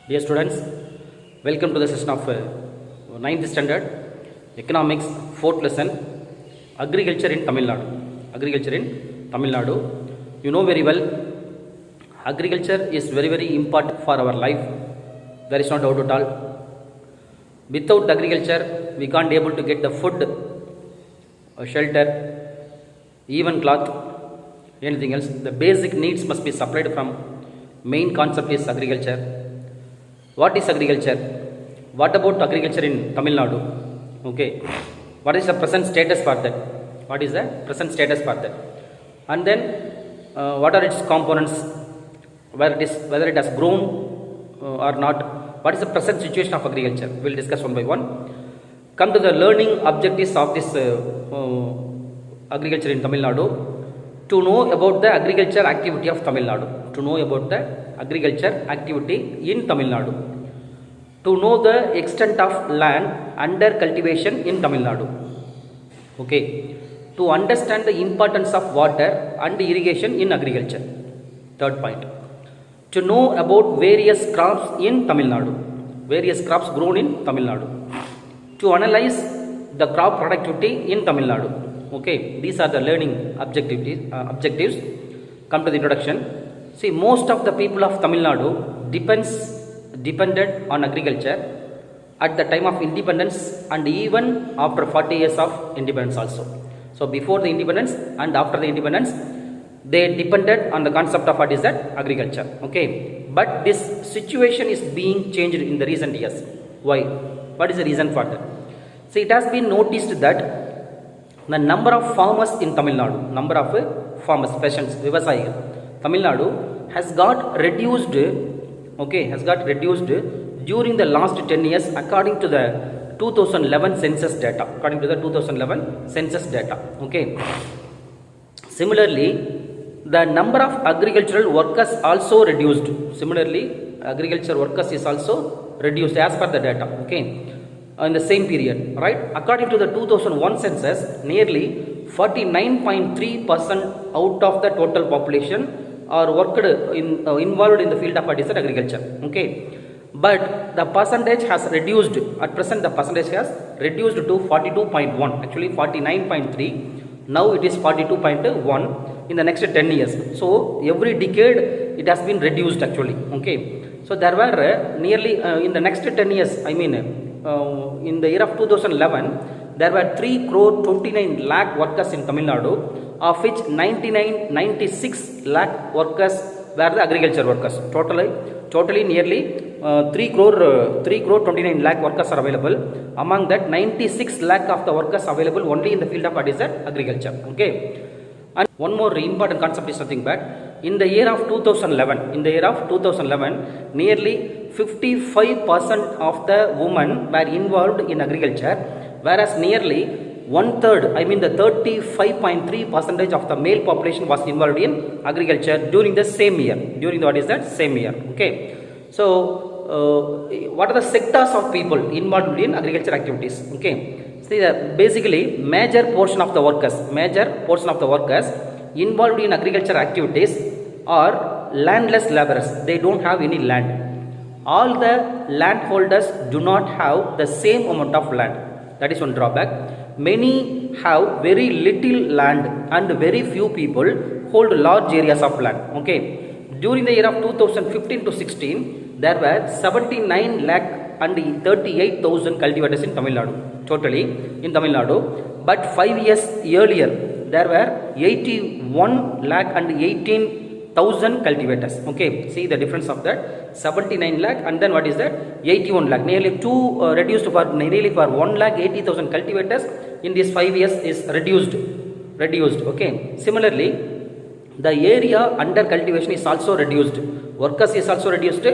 Dear students, welcome to the session of 9th standard economics 4th lesson agriculture in Tamil Nadu. Agriculture in Tamil Nadu. You know very well, agriculture is very important for our life. There is no doubt at all. Without agriculture, we can't able to get the food, shelter, even cloth, anything else. The basic needs must be supplied from. Main concept is agriculture. What is agriculture? What about agriculture in Tamil Nadu? Okay. What is the present status for that? What is the present status for that? And then what are its components? Whether it has grown or not? What is the present situation of agriculture? We will discuss one by one. Come to the learning objectives of this agriculture in Tamil Nadu. To know about the agriculture activity of Tamil Nadu. To know about the agriculture activity in Tamil Nadu. To know the extent of land under cultivation in Tamil Nadu. Okay. To understand the importance of water and irrigation in agriculture. Third point. To know about various crops in Tamil Nadu. Various crops grown in Tamil Nadu. To analyze the crop productivity in Tamil Nadu. Okay, these are the learning objectives. Come to the introduction. See, most of the people of Tamil Nadu depended on agriculture at the time of independence and even after 40 years of independence also. So before the independence and after the independence, they depended on the concept of what is that? Agriculture. Okay, but this situation is being changed in the recent years. Why? What is the reason for that? See, it has been noticed that the number of farmers in Tamil Nadu, number of farmers, peasants, Vivasaigal, Tamil Nadu has got reduced, during the last 10 years according to the 2011 census data. Okay. Similarly, the number of agricultural workers also reduced. Agriculture workers is also reduced as per the data. Okay. In the same period, right? According to the 2001 census, nearly 49.3% out of the total population are involved in the field of agriculture. Okay, but the percentage has reduced. At present, the percentage has reduced to 42.1. Actually, 49.3. Now it is 42.1 in the next 10 years. So every decade it has been reduced actually. Okay, so there were nearly in the next 10 years. In the year of 2011, there were 3,29 lakh workers in Tamil Nadu, of which 96 lakh workers were the agriculture workers. Totally nearly 3,29 lakh workers are available. Among that, 96 lakh of the workers available only in the field of agriculture. Okay. And one more important concept is nothing but in the year of 2011, nearly 55% of the women were involved in agriculture, whereas nearly one-third, the 35.3% of the male population was involved in agriculture during the same year. Same year. Okay. So, what are the sectors of people involved in agriculture activities? Okay. See, basically, major portion of the workers involved in agriculture activities are landless laborers. They don't have any land. All the landholders do not have the same amount of land. That is one drawback. Many have very little land and very few people hold large areas of land. Okay. During the year of 2015 to 16, there were 79 lakh and 38,000 cultivators in Tamil Nadu. Totally in Tamil Nadu. But 5 years earlier, there were 81 lakh and 18,000 cultivators. Okay, see the difference of that. 79 lakh and then what is that? 81 lakh. Nearly reduced for 1 lakh 80,000 cultivators in these 5 years is reduced. Okay. Similarly, the area under cultivation is also reduced. Workers is also reduced.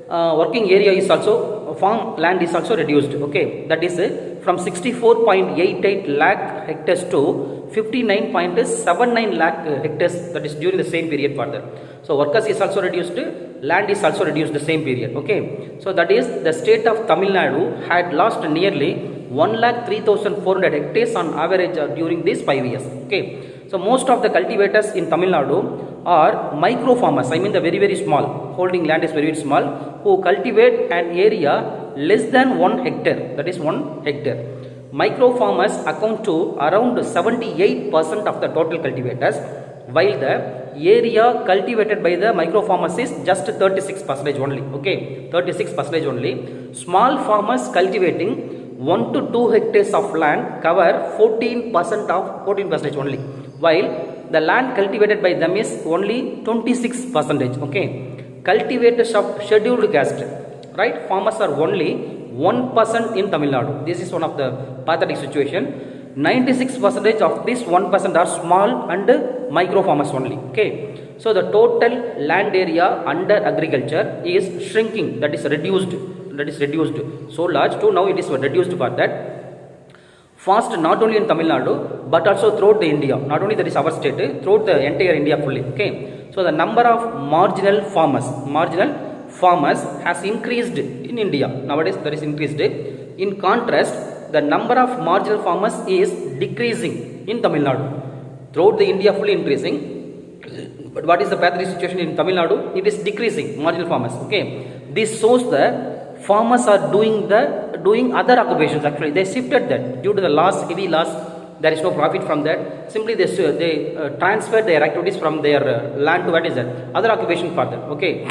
Working area is also, farm land is also reduced. Okay, that is from 64.88 lakh hectares to 59.79 lakh hectares. That is during the same period further. So workers is also reduced, land is also reduced the same period. Okay, so that is the state of Tamil Nadu had lost nearly 1,03,400 hectares on average during these 5 years. Okay, So most of the cultivators in Tamil Nadu are micro farmers. I mean the very small, holding land is very small, who cultivate an area less than 1 hectare. That is 1 hectare. Micro farmers account to around 78% of the total cultivators, while the area cultivated by the micro farmers is just 36% only. Okay, 36% only. Small farmers cultivating 1 to 2 hectares of land cover 14% only, while the land cultivated by them is only 26%. Okay, cultivators of scheduled caste, right? Farmers are only 1% in Tamil Nadu. This is one of the pathetic situation. 96% of this 1% are small and micro farmers only. Okay, so the total land area under agriculture is shrinking, that is reduced so large to now it is reduced for that fast, not only in Tamil Nadu but also throughout the India. Not only that is our state, throughout the entire India fully. Okay, so the number of marginal farmers has increased in India nowadays. That is increased. In contrast, the number of marginal farmers is decreasing in Tamil Nadu. Throughout the India fully increasing, but what is the pathology situation in Tamil Nadu? It is decreasing marginal farmers. Okay, this shows that farmers are doing other occupations. Actually, they shifted that due to the heavy loss. There is no profit from that. Simply they transfer their activities from their land to what is that other occupation for them. Okay,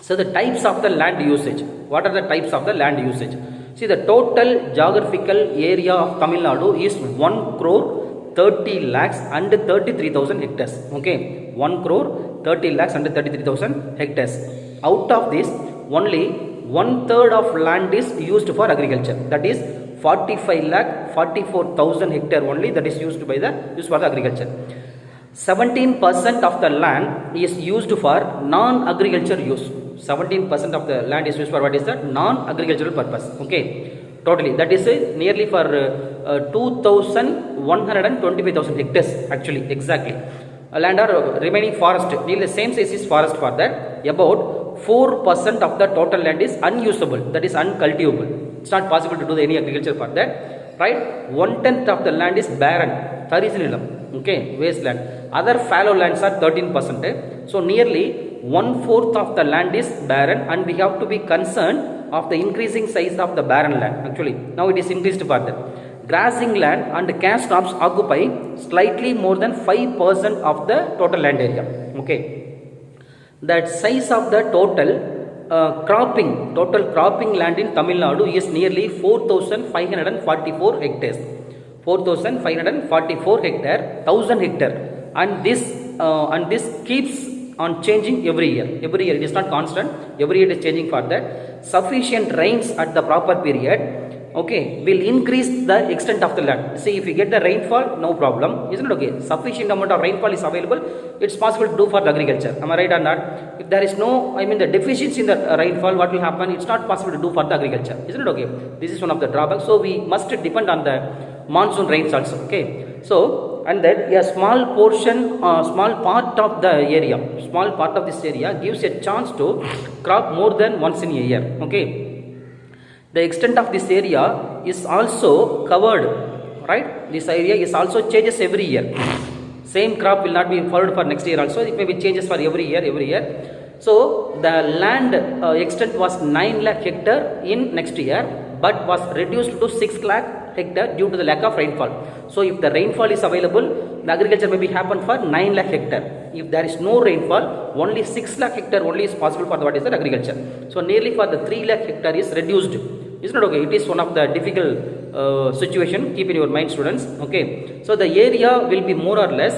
so the types of the land usage. What are the types of the land usage? See, the total geographical area of Tamil Nadu is 1 crore 30 lakhs and 33,000 hectares. Okay, 1 crore 30 lakhs and 33,000 hectares. Out of this, only 1/3 of land is used for agriculture. That is 45 lakh 44,000 hectare only, that is used for the agriculture. 17% of the land is used for non-agriculture use. 17% of the land is used for what is that? Non-agricultural purpose. Okay, totally. That is nearly for 2,125,000 hectares actually, exactly. Land are remaining forest, nearly the same size is forest for that. About 4% of the total land is unusable, that is uncultivable. It's not possible to do any agriculture for that, right? 1/10 of the land is barren, Tharisilam. Okay, wasteland. Other fallow lands are 13%. So nearly 1/4 of the land is barren, and we have to be concerned of the increasing size of the barren land. Actually, now it is increased further. Grazing land and cash crops occupy slightly more than 5% of the total land area. Okay, that size of the total cropping land in Tamil Nadu is nearly 4,544 hectares. 4,544 hectare, 1,000 hectare, and this keeps on changing every year. Every year it is not constant. Every year it is changing for that. Sufficient rains at the proper period, okay, will increase the extent of the land. See, if you get the rainfall, no problem, isn't it? Okay, sufficient amount of rainfall is available, it's possible to do for the agriculture. Am I right or not? If there is no, the deficiency in the rainfall, what will happen? It's not possible to do for the agriculture, isn't it? Okay, this is one of the drawbacks. So we must depend on the monsoon rains also. Okay, so and that a small part of the area, small part of this area gives a chance to crop more than once in a year. Okay, the extent of this area is also covered, right? This area is also changes every year. Same crop will not be followed for next year also. It may be changes for every year. So the land extent was 9 lakh hectare in next year, but was reduced to 6 lakh hectare due to the lack of rainfall. So if the rainfall is available, the agriculture may be happen for 9 lakh hectare. If there is no rainfall, only 6 lakh hectare only is possible for what is that agriculture. So nearly for the 3 lakh hectare is reduced. Isn't it? Okay, it is one of the difficult situation. Keep in your mind, students. Okay, so the area will be more or less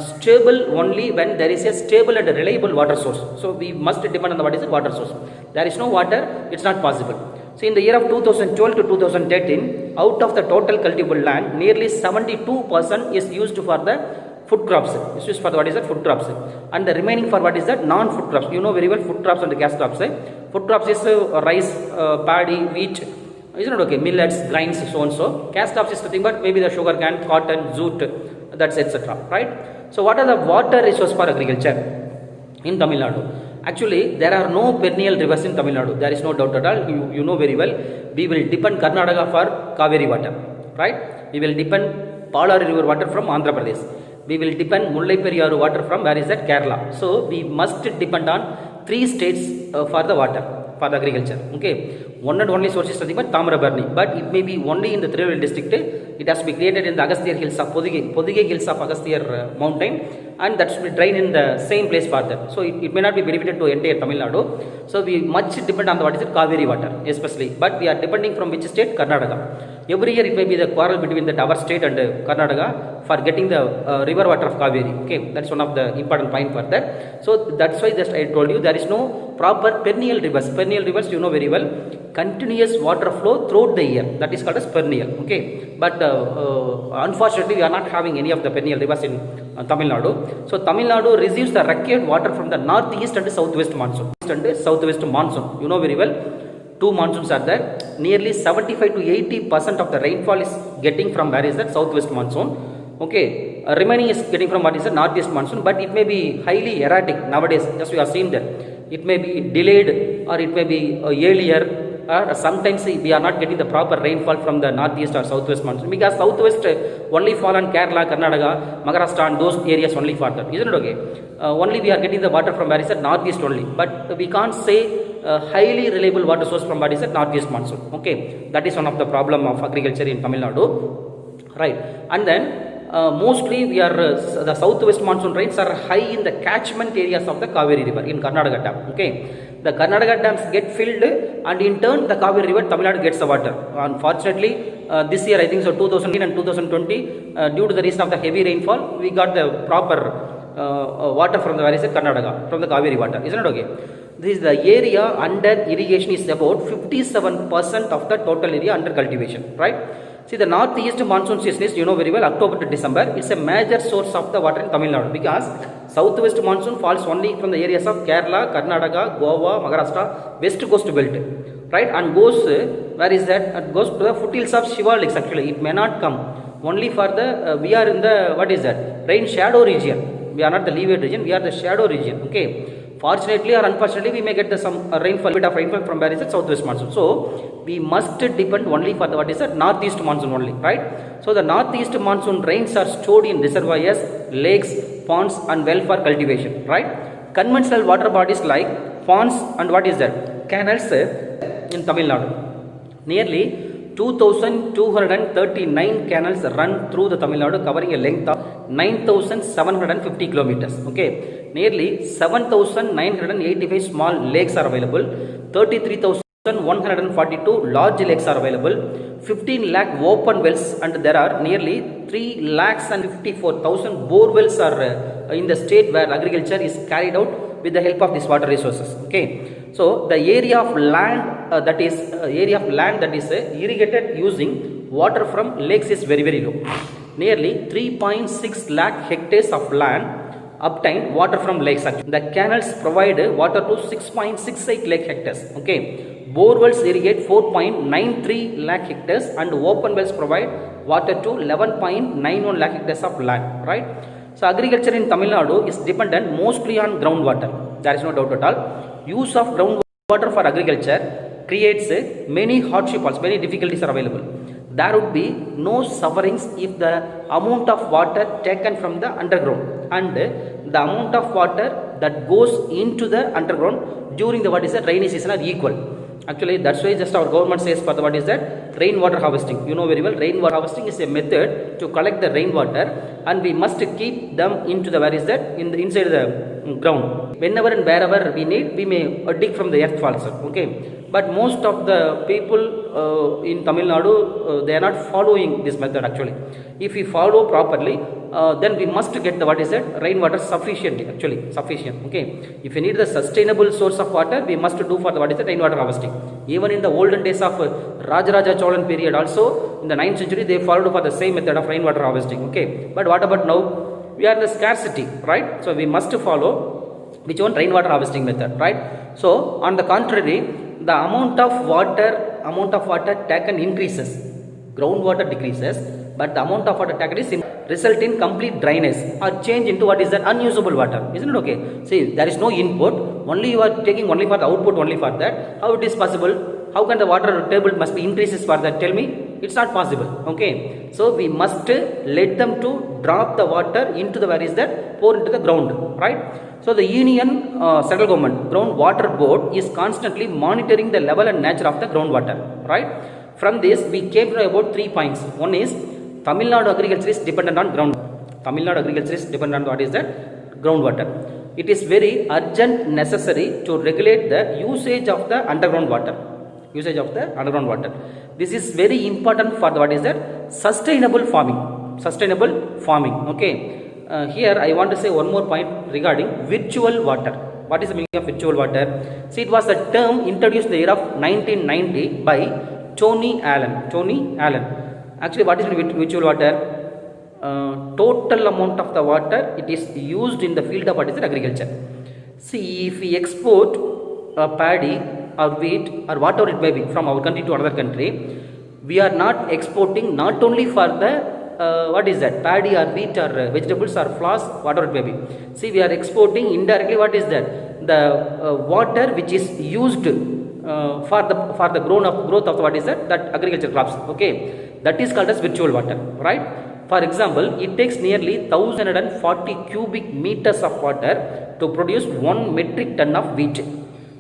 stable only when there is a stable and a reliable water source. So we must depend on the what is the water source. There is no water, it's not possible. So in the year of 2012 to 2013, out of the total cultivable land, nearly 72% is used for the food crops. It's used for the what is that food crops, and the remaining for what is that non-food crops. You know very well food crops and the cash crops. Food crops is rice, paddy, wheat, isn't it? Okay, millets, grains, so and so. Cash crops is nothing but maybe the sugar cane, cotton, jute, that's etc. Right? So what are the water resources for agriculture in Tamil Nadu? Actually, there are no perennial rivers in Tamil Nadu. There is no doubt at all. You know very well. We will depend Karnataka for Kaveri water, right? We will depend Palar river water from Andhra Pradesh. We will depend Mullai Periyar water from where is that? Kerala. So we must depend on 3 states for the water, for the agriculture. Okay, one and only source is nothing but Tamarabarni, but it may be only in the Tirunelveli district. It has to be created in the Agasthyar hills of Podige hills of Agasthyar mountain, and that should be drained in the same place further. So it may not be benefited to entire Tamil Nadu. So we much depend on the what is it? Kaveri water especially, but we are depending from which state? Karnataka. Every year it may be the quarrel between our state and Karnataka for getting the river water of Kaveri. Okay, that's one of the important point for that. So that's why just I told you there is no proper perennial rivers. Perennial rivers you know very well, continuous water flow throughout the year, that is called as perennial. Okay, but unfortunately we are not having any of the perennial rivers in Tamil Nadu. So Tamil Nadu receives the required water from the northeast and southwest monsoon. You know very well, 2 monsoons are there. Nearly 75 to 80% of the rainfall is getting from where is that? Southwest monsoon. Okay, remaining is getting from what is the northeast monsoon, but it may be highly erratic nowadays. Just we have seen that it may be delayed or it may be earlier. Sometimes we are not getting the proper rainfall from the northeast or southwest monsoon, because southwest only fall on Kerala, Karnataka, Maharashtra and those areas only for that. Isn't it okay? Only we are getting the water from where is that? Northeast only, but we can't say highly reliable water source from what is that? Northeast monsoon. Okay, that is one of the problem of agriculture in Tamil Nadu, right? And then mostly we are the southwest monsoon rains are high in the catchment areas of the Kaveri river in Karnataka dam. Okay, the Karnataka dams get filled and in turn the Kaveri river Tamil Nadu gets the water. Unfortunately this year I think so 2019 and 2020 due to the reason of the heavy rainfall we got the proper water from the where is it? Karnataka, from the Kaveri water. Isn't it okay? This is the area under irrigation is about 57% of the total area under cultivation, right? See, the northeast monsoon season is, you know very well, October to December. It's a major source of the water in Tamil Nadu, because southwest monsoon falls only from the areas of Kerala, Karnataka, Goa, Maharashtra, west coast belt, right? And goes, where is that? It goes to the foothills of Shiva lakes actually. It may not come only for the, we are in the, what is that? Rain shadow region. We are not the leeward region, we are the shadow region. Okay. Fortunately or unfortunately, we may get the some rainfall, bit of rainfall from where is it? Southwest monsoon. So we must depend only for the what is it? Northeast monsoon only, right? So the northeast monsoon rains are stored in reservoirs, lakes, ponds and well for cultivation, right? Conventional water bodies like ponds and what is that? Canals in Tamil Nadu. Nearly 2,239 canals run through the Tamil Nadu, covering a length of 9,750 kilometers. Okay. Nearly 7,985 small lakes are available, 33,142 large lakes are available, 15 lakh open wells, and there are nearly 3 lakhs and 54,000 bore wells are in the state where agriculture is carried out with the help of these water resources. Okay, so the area of land that is irrigated using water from lakes is very low. Nearly 3.6 lakh hectares of land obtain water from lakes. The canals provide water to 6.68 lakh hectares. Okay, bore wells irrigate 4.93 lakh hectares and open wells provide water to 11.91 lakh hectares of land, right? So agriculture in Tamil Nadu is dependent mostly on groundwater. There is no doubt at all. Use of groundwater for agriculture creates many hardships, also many difficulties are available. There would be no sufferings if the amount of water taken from the underground and the amount of water that goes into the underground during the what is the rainy season are equal. Actually, that's why just our government says for the what is that? Rainwater harvesting. You know very well, rainwater harvesting is a method to collect the rainwater, and we must keep them into the where is that? In the inside the ground. Whenever and wherever we need, we may dig from the earth also. Okay. But most of the people in Tamil Nadu, they are not following this method actually. If we follow properly, then we must get the what is that? Rainwater sufficiently, actually sufficient. Okay. If we need the sustainable source of water, we must do for the what is the rainwater harvesting. Even in the olden days of Rajaraja Cholan period also, in the 9th century, they followed for the same method of rainwater harvesting. Okay. But what about now? We are in the scarcity, right? So we must follow which one? Rainwater harvesting method, right? So on the contrary, the amount of water taken increases, groundwater decreases, but the amount of water taken is result in complete dryness or change into what is that? Unusable water. Isn't it okay? See, there is no input, only you are taking only for the output only for that. How it is possible? How can the water table must be increases for that? Tell me. it's not possible. Okay, so we must let them to drop the water into the, where is that, pour into the ground, right? So the Union Central Government Groundwater Board is constantly monitoring the level and nature of the groundwater, right? From this we came to know about 3 points. One is Tamil Nadu agriculture is dependent on ground. Tamil Nadu agriculture is dependent on what is that? Groundwater. It is very urgent necessary to regulate the usage of the underground water. Usage of the underground water. This is very important for the, what is that? Sustainable farming. Sustainable farming. Okay. Here I want to say one more point regarding virtual water. What is the meaning of virtual water? See, it was a term introduced in the year of 1990 by Tony Allen. Tony Allen. Actually, what is virtual water? Total amount of the water it is used in the field of, what is it, agriculture. See, if we export paddy or wheat or whatever it may be from our country to another country, we are not exporting not only for the what is that, paddy or wheat or vegetables or flowers, whatever it may be. See, we are exporting indirectly, what is that, the water which is used for the growth of the, what is that agriculture crops. Okay, that is called as virtual water, right? For example, it takes nearly 1040 cubic meters of water to produce 1 metric ton of wheat.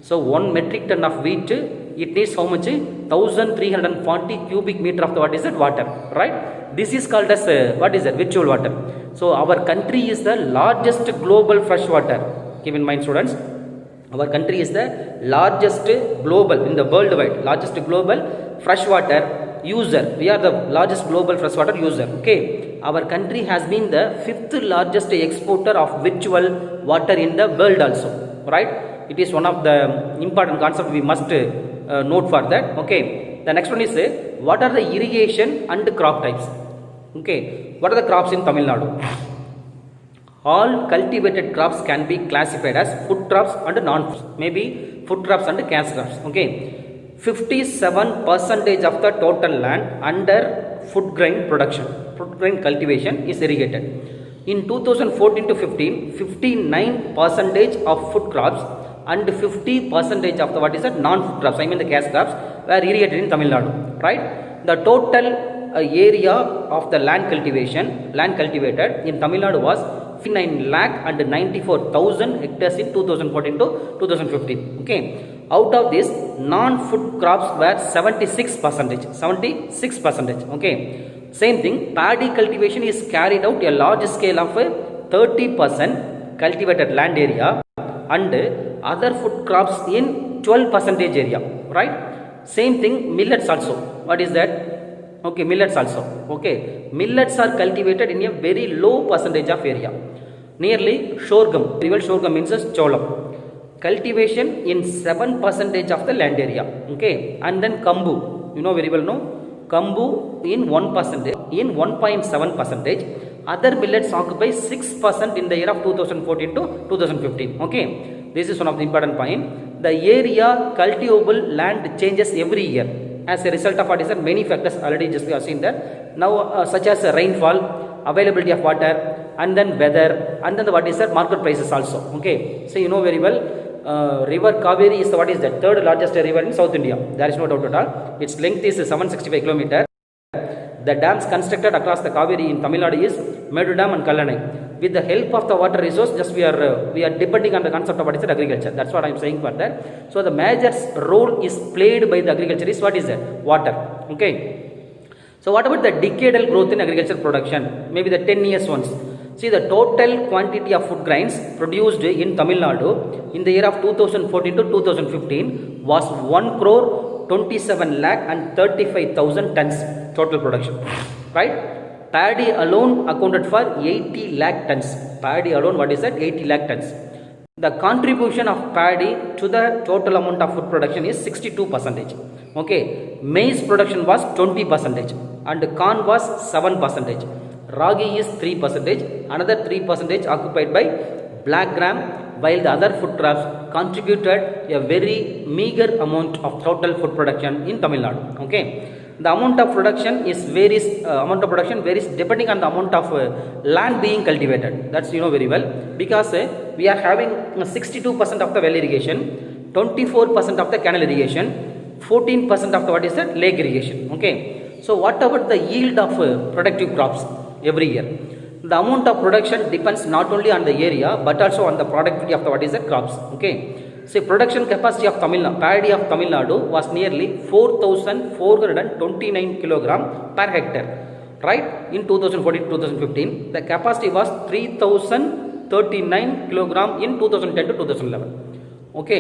So 1 metric ton of wheat, it needs how much? 1340 cubic meter of the, what is that, water, right? This is called as what is that, virtual water. So our country is the largest global fresh water. Keep in mind, students, our country is the largest global, in the worldwide, largest global freshwater user. We are the largest global freshwater user. Okay, our country has been the 5th largest exporter of virtual water in the world also, right? It is one of the important concepts we must note for that. Okay, the next one is what are the irrigation and crop types? Okay, what are the crops in Tamil Nadu? All cultivated crops can be classified as food crops and non-food, maybe food crops and cash crops. Okay, 57% of the total land under food grain production, food grain cultivation is irrigated. In 2014 to 15, 59% of food crops and 50% of the, what is that, non-food crops, I mean the cash crops, were irrigated in Tamil Nadu, right? The total area of the land cultivated in Tamil Nadu was 59,94,000 hectares in 2014 to 2015. Okay, out of this, non-food crops were 76%. 76%. Okay, same thing, paddy cultivation is carried out a large scale of 30% cultivated land area and other food crops in 12% area, right? Same thing, millets also. What is that? Okay, millets also. Okay, millets are cultivated in a very low percentage of area. Nearly sorghum, sorghum means cholam, cultivation in 7% of the land area. Okay, and then kambu, you know very well, no? Kambu in 1%, in 1.7%. Other millets occupy 6% in the year of 2014 to 2015. Okay, this is one of the important point. The area cultivable land changes every year as a result of, what is that, many factors already just we have seen that. Now such as rainfall, availability of water, and then weather, and then the, what is that, market prices also. Okay, so you know very well, river Kaveri is the, what is that, 3rd largest river in South India. There is no doubt at all. Its length is 765 km. The dams constructed across the Kaveri in Tamil Nadu is Medu Dam and Kallanai. With the help of the water resource, just we are depending on the concept of, what is that, agriculture. That's what I am saying for that. So the major role is played by the agriculture is, what is that, water. Okay. So what about the decadal growth in agriculture production? Maybe the 10 years ones. See, the total quantity of food grains produced in Tamil Nadu in the year of 2014 to 2015 was 1,27,35,000 tons total production, right? Paddy alone accounted for 80 lakh tons. Paddy alone, what is that? 80 lakh tons. The contribution of paddy to the total amount of food production is 62%. Okay, maize production was 20% and corn was 7%. Ragi is 3%. Another 3% occupied by black gram, while the other food crops contributed a very meager amount of total food production in Tamil Nadu. Okay, the amount of production varies depending on the amount of land being cultivated. That's you know very well, because we are having 62% of the well irrigation, 24% of the canal irrigation, 14% of the, what is that, lake irrigation. Okay, So what about the yield of productive crops every year? The amount of production depends not only on the area but also on the productivity of the what is the crops. Okay. So production capacity of paddy of Tamil Nadu was nearly 4,429 kilogram per hectare. Right, in 2014-2015, the capacity was 3,039 kilogram in 2010 to 2011. Okay,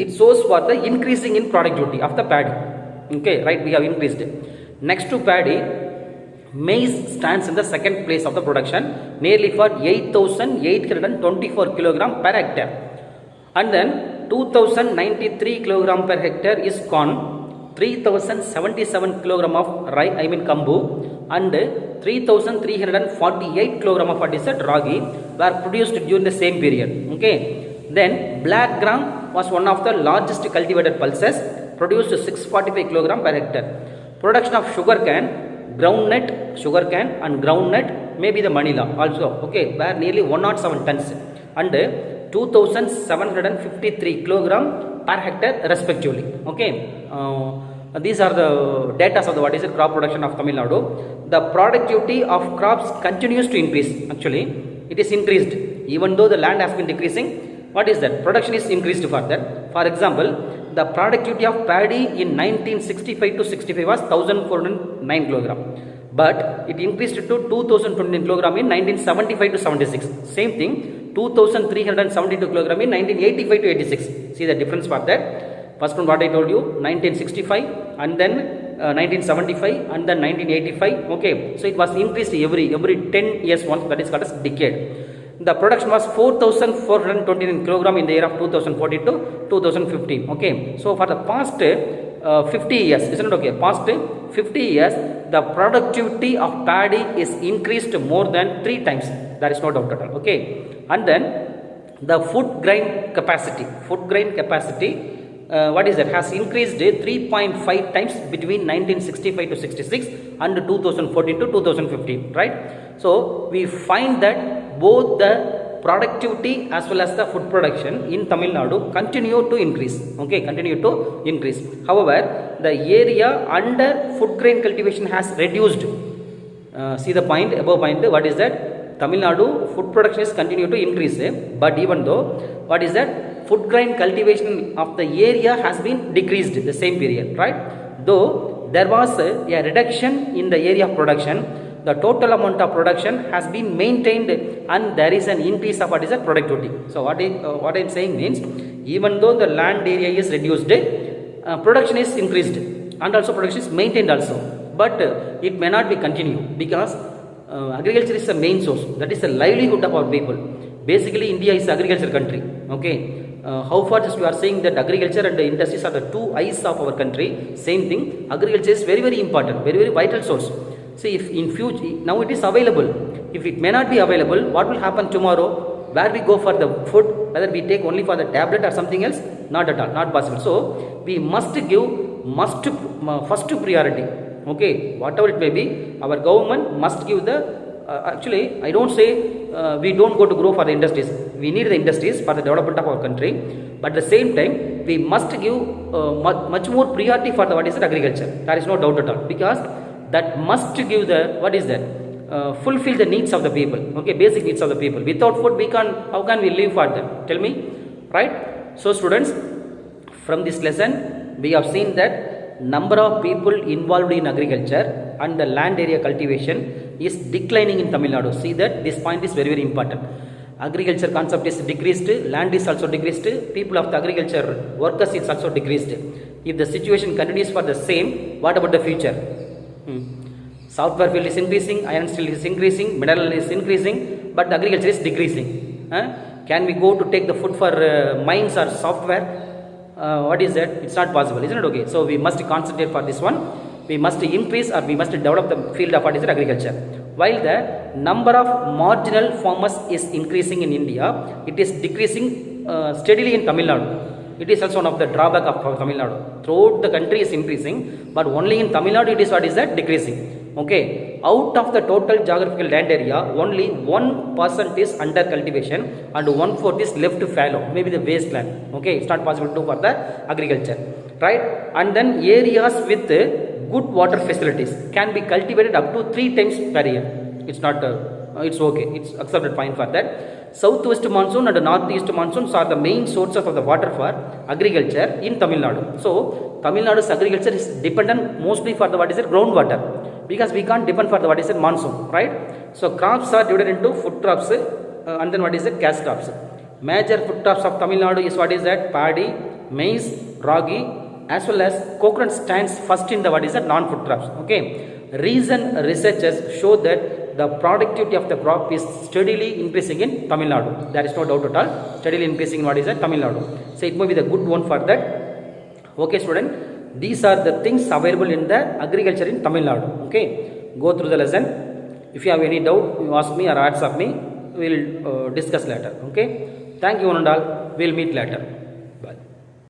it shows for the increasing in productivity of the paddy. Okay, right, we have increased. Next to paddy, maize stands in the second place of the production, nearly for 8,824 kilogram per hectare. And then 2,093 kilogram per hectare is corn. 3,077 kilogram of kambu, and 3,348 kilogram of what is that ragi were produced during the same period. Okay. Then black gram was one of the largest cultivated pulses, produced 645 kilogram per hectare. Production of sugarcane, sugarcane and groundnut, maybe the Manila also. Okay, were nearly 107 tons and 2,753 kilogram per hectare respectively. Okay, these are the data of the what is the crop production of Tamil Nadu. The productivity of crops continues to increase. Actually, it is increased even though the land has been decreasing. What is that? Production is increased further. For example, the productivity of paddy in 1965 to 65 was 1,409 kilogram, but it increased to 2,029 kilogram in 1975 to 76. Same thing. 2,372 kilogram in 1985 to 86. See the difference for that. First one what I told you, 1965 and then 1975 and then 1985. Okay, so it was increased every 10 years once. That is called as decade. The production was 4,429 kilogram in the year of 2014 to 2015. Okay, so for the past 50 years, isn't it okay? Past 50 years, the productivity of paddy is increased more than 3 times. There is no doubt at all. Okay, and then the food grain capacity, what is that? Has increased 3.5 times between 1965 to 66 and 2014 to 2015. Right. So we find that both the productivity as well as the food production in Tamil Nadu continue to increase. Okay, continue to increase. However, the area under food grain cultivation has reduced. See the point, above point, what is that? Tamil Nadu food production is continue to increase, but even though, what is that? Food grain cultivation of the area has been decreased the same period, right? Though there was a reduction in the area of production, the total amount of production has been maintained and there is an increase of what is the productivity. So what I am saying means, even though the land area is reduced, production is increased and also production is maintained also, but it may not be continued because agriculture is the main source, that is the livelihood of our people. Basically India is agriculture country. Okay, how far just we are saying that agriculture and the industries are the two eyes of our country. Same thing, agriculture is very important, very vital source. See, if in future, now it is available, if it may not be available, what will happen tomorrow? Where we go for the food, whether we take only for the tablet or something else? Not at all, not possible. So we must give first priority. Okay, whatever it may be, our government must give the actually I don't say we don't go to grow for the industries. We need the industries for the development of our country, but at the same time we must give much more priority for the what is the agriculture. There is no doubt at all, because that must give the what is that fulfill the needs of the people. Okay, basic needs of the people. Without food, how can we live for them? Tell me, right? So students, from this lesson we have seen that number of people involved in agriculture and the land area cultivation is declining in Tamil Nadu. See that this point is very important. Agriculture concept is decreased, land is also decreased, people of the agriculture workers is also decreased. If the situation continues for the same, what about the future? Software field is increasing, iron steel is increasing, mineral is increasing, but the agriculture is decreasing. Can we go to take the food for mines or software? What is that? It's not possible, isn't it? Okay, so we must concentrate for this one. We must increase or we must develop the field of what is agriculture. While the number of marginal farmers is increasing in India, it is decreasing steadily in Tamil Nadu. It is also one of the drawback of Tamil Nadu. Throughout the country is increasing, but only in Tamil Nadu it is what is that? Decreasing. Okay, out of the total geographical land area, only 1% is under cultivation and 1/4 is left fallow, maybe the wasteland. Okay, it's not possible to do for the agriculture, right? And then areas with good water facilities, can be cultivated up to 3 times per year. It's not, it's okay, it's accepted fine for that. Southwest monsoon and northeast monsoons are the main sources of the water for agriculture in Tamil Nadu. So, Tamil Nadu's agriculture is dependent mostly for the what is it, groundwater, because we can't depend for the what is it, monsoon, right? So, crops are divided into food crops and then what is it, cash crops. Major food crops of Tamil Nadu is what is that, paddy, maize, ragi, as well as coconut stands first in the what is that, non-food crops. Okay. Recent researchers show that the productivity of the crop is steadily increasing in Tamil Nadu. There is no doubt at all. Steadily increasing in what is that, Tamil Nadu. So it may be the good one for that. Okay, student. These are the things available in the agriculture in Tamil Nadu. Okay. Go through the lesson. If you have any doubt, you ask me or WhatsApp me. We will discuss later. Okay. Thank you one and all. We will meet later.